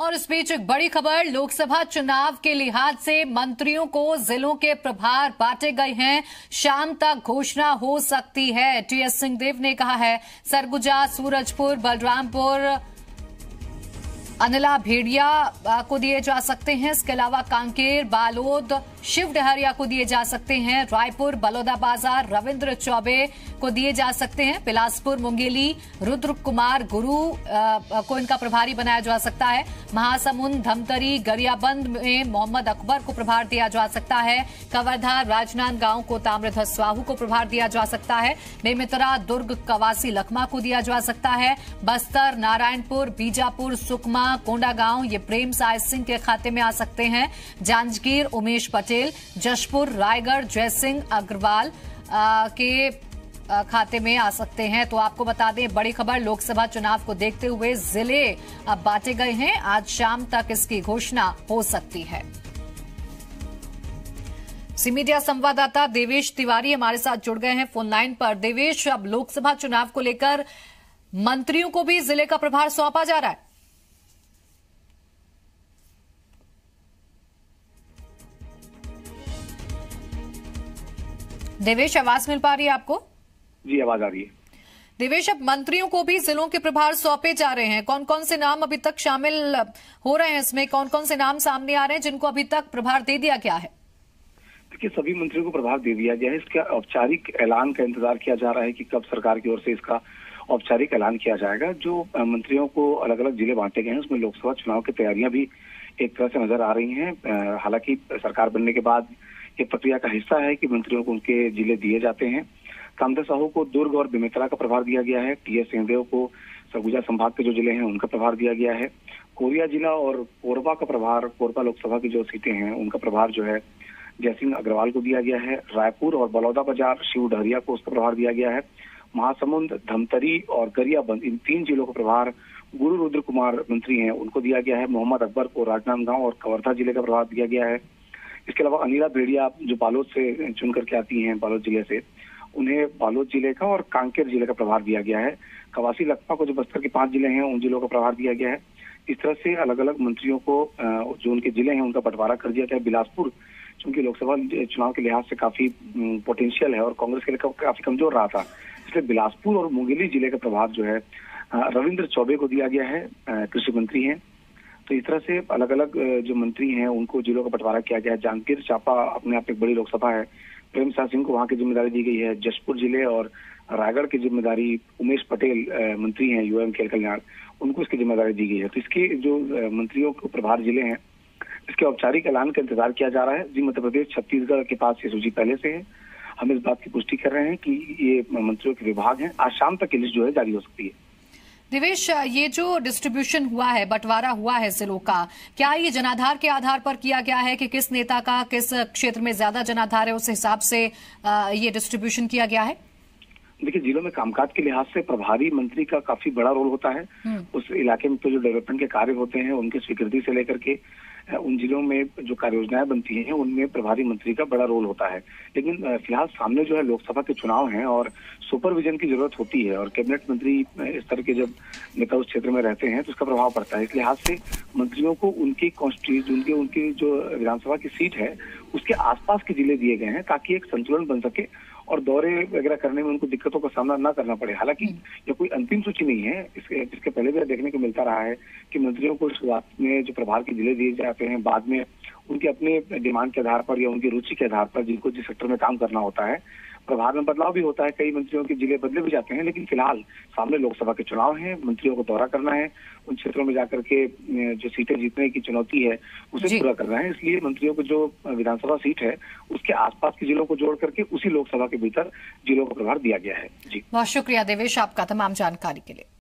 और इस बीच एक बड़ी खबर, लोकसभा चुनाव के लिहाज से मंत्रियों को जिलों के प्रभार बांटे गए हैं। शाम तक घोषणा हो सकती है, टीएस सिंहदेव ने कहा है। सरगुजा, सूरजपुर, बलरामपुर, अनिला भेड़िया को दिए जा सकते हैं। इसके अलावा कांकेर, बालोद, शिव डहरिया को दिए जा सकते हैं। रायपुर, बलौदाबाजार, रविंद्र चौबे को दिए जा सकते हैं। बिलासपुर, मुंगेली, रुद्र कुमार गुरु को इनका प्रभारी बनाया जा सकता है। महासमुंद, धमतरी, गरियाबंद में मोहम्मद अकबर को प्रभार दिया जा सकता है। कवर्धा, राजनांदगांव को ताम्रध्वज साहू को प्रभार दिया जा सकता है। बेमेतरा, दुर्ग, कवासी, लखमा को दिया जा सकता है। बस्तर, नारायणपुर, बीजापुर, सुकमा, कोंडागांव ये प्रेम साय सिंह के खाते में आ सकते हैं। जांजगीर, उमेश पटेल, जशपुर, रायगढ़, जयसिंह अग्रवाल के खाते में आ सकते हैं। तो आपको बता दें, बड़ी खबर, लोकसभा चुनाव को देखते हुए जिले अब बांटे गए हैं। आज शाम तक इसकी घोषणा हो सकती है। सी मीडिया संवाददाता देवेश तिवारी हमारे साथ जुड़ गए हैं फोन लाइन पर। देवेश, अब लोकसभा चुनाव को लेकर मंत्रियों को भी जिले का प्रभार सौंपा जा रहा है। देवेश, आवाज मिल पा रही है आपको? जी, आवाज आ रही है। देवेश, अब मंत्रियों को भी जिलों के प्रभार सौंपे जा रहे हैं। कौन कौन से नाम अभी तक शामिल हो रहे हैं इसमें? कौन कौन से नाम सामने आ रहे हैं जिनको अभी तक प्रभार दे दिया गया है? देखिए, सभी मंत्रियों को प्रभार दे दिया गया है। इसका औपचारिक ऐलान का इंतजार किया जा रहा है कि कब सरकार की ओर से इसका औपचारिक ऐलान किया जाएगा। जो मंत्रियों को अलग अलग जिले बांटे गए हैं, उसमें लोकसभा चुनाव की तैयारियां भी एक तरह से नजर आ रही हैं। हालांकि सरकार बनने के बाद ये प्रक्रिया का हिस्सा है कि मंत्रियों को उनके जिले दिए जाते हैं। ताम्रध्वज साहू को दुर्ग और बेमेतरा का प्रभार दिया गया है। टीएस सिंहदेव को सरगुजा संभाग के जो जिले हैं उनका प्रभार दिया गया है। कोरिया जिला और कोरबा का प्रभार, कोरबा लोकसभा की जो सीटें हैं उनका प्रभार जो है जयसिंह अग्रवाल को दिया गया है। रायपुर और बलौदाबाजार, शिव डहरिया को उसका प्रभार दिया गया है। महासमुंद, धमतरी और गरियाबंद, इन 3 जिलों का प्रभार गुरु रुद्र कुमार मंत्री हैं उनको दिया गया है। मोहम्मद अकबर को राजनांदगांव और कवर्धा जिले का प्रभार दिया गया है। इसके अलावा अनिला भेड़िया जो बालोद से चुन करके आती हैं, बालोद जिले से, उन्हें बालोद जिले का और कांकेर जिले का प्रभार दिया गया है। कवासी, लखमा को जो बस्तर के 5 जिले हैं उन जिलों का प्रभार दिया गया है। इस तरह से अलग अलग मंत्रियों को जो उनके जिले हैं उनका बंटवारा कर दिया गया है। बिलासपुर चूंकि लोकसभा चुनाव के लिहाज से काफी पोटेंशियल है और कांग्रेस के लिए काफी कमजोर रहा था, इसलिए बिलासपुर और मुंगेली जिले का प्रभार जो है रविंद्र चौबे को दिया गया है। कृषि मंत्री हैं। तो इस तरह से अलग अलग जो मंत्री हैं उनको जिलों का बंटवारा किया गया है। जांजगीर चांपा अपने आप एक बड़ी लोकसभा है, प्रेम साय सिंह को वहां की जिम्मेदारी दी गई है। जशपुर जिले और रायगढ़ की जिम्मेदारी उमेश पटेल मंत्री हैं यूएम खेल कल्याण, उनको इसकी जिम्मेदारी दी गई है। तो इसके जो मंत्रियों के प्रभार जिले हैं, इसके औपचारिक ऐलान का इंतजार किया जा रहा है। जी, मध्य प्रदेश, छत्तीसगढ़ के पास ये सूची पहले से है। हम इस बात की पुष्टि कर रहे हैं कि ये मंत्रियों के विभाग हैं। आज शाम तक की लिस्ट जो है जारी हो सकती है। देवेश, ये जो डिस्ट्रीब्यूशन हुआ है, बंटवारा हुआ है जिलों का, क्या ये जनाधार के आधार पर किया गया है कि किस नेता का किस क्षेत्र में ज्यादा जनाधार है, उस हिसाब से ये डिस्ट्रीब्यूशन किया गया है? देखिए, जिलों में कामकाज के लिहाज से प्रभारी मंत्री का काफी बड़ा रोल होता है। उस इलाके में तो जो डेवलपमेंट के कार्य होते हैं उनकी स्वीकृति से लेकर के उन जिलों में जो कार्य योजनाएं बनती हैं उनमें प्रभारी मंत्री का बड़ा रोल होता है। लेकिन फिलहाल सामने जो है लोकसभा के चुनाव हैं और सुपरविजन की जरूरत होती है और कैबिनेट मंत्री इस तरह के जब नेता उस क्षेत्र में रहते हैं तो उसका प्रभाव पड़ता है। इस लिहाज से मंत्रियों को उनकी कॉन्स्टिट्यूएंसी, उनकी जो विधानसभा की सीट है उसके आसपास के जिले दिए गए हैं ताकि एक संतुलन बन सके और दौरे वगैरह करने में उनको दिक्कतों का सामना न करना पड़े। हालांकि ये कोई अंतिम सूची नहीं है। इसके पहले भी देखने को मिलता रहा है कि मंत्रियों को शुरुआत में जो प्रभार के जिले दिए जाते हैं, बाद में उनके अपने डिमांड के आधार पर या उनकी रुचि के आधार पर जिनको जिस सेक्टर में काम करना होता है, प्रभार में बदलाव भी होता है। कई मंत्रियों के जिले बदले भी जाते हैं। लेकिन फिलहाल सामने लोकसभा के चुनाव हैं, मंत्रियों को दौरा करना है, उन क्षेत्रों में जाकर के जो सीटें जीतने की चुनौती है उसे पूरा करना है। इसलिए मंत्रियों को जो विधानसभा सीट है उसके आसपास के जिलों को जोड़ करके उसी लोकसभा के भीतर जिलों को प्रभार दिया गया है। जी, बहुत शुक्रिया देवेश आपका तमाम जानकारी के लिए।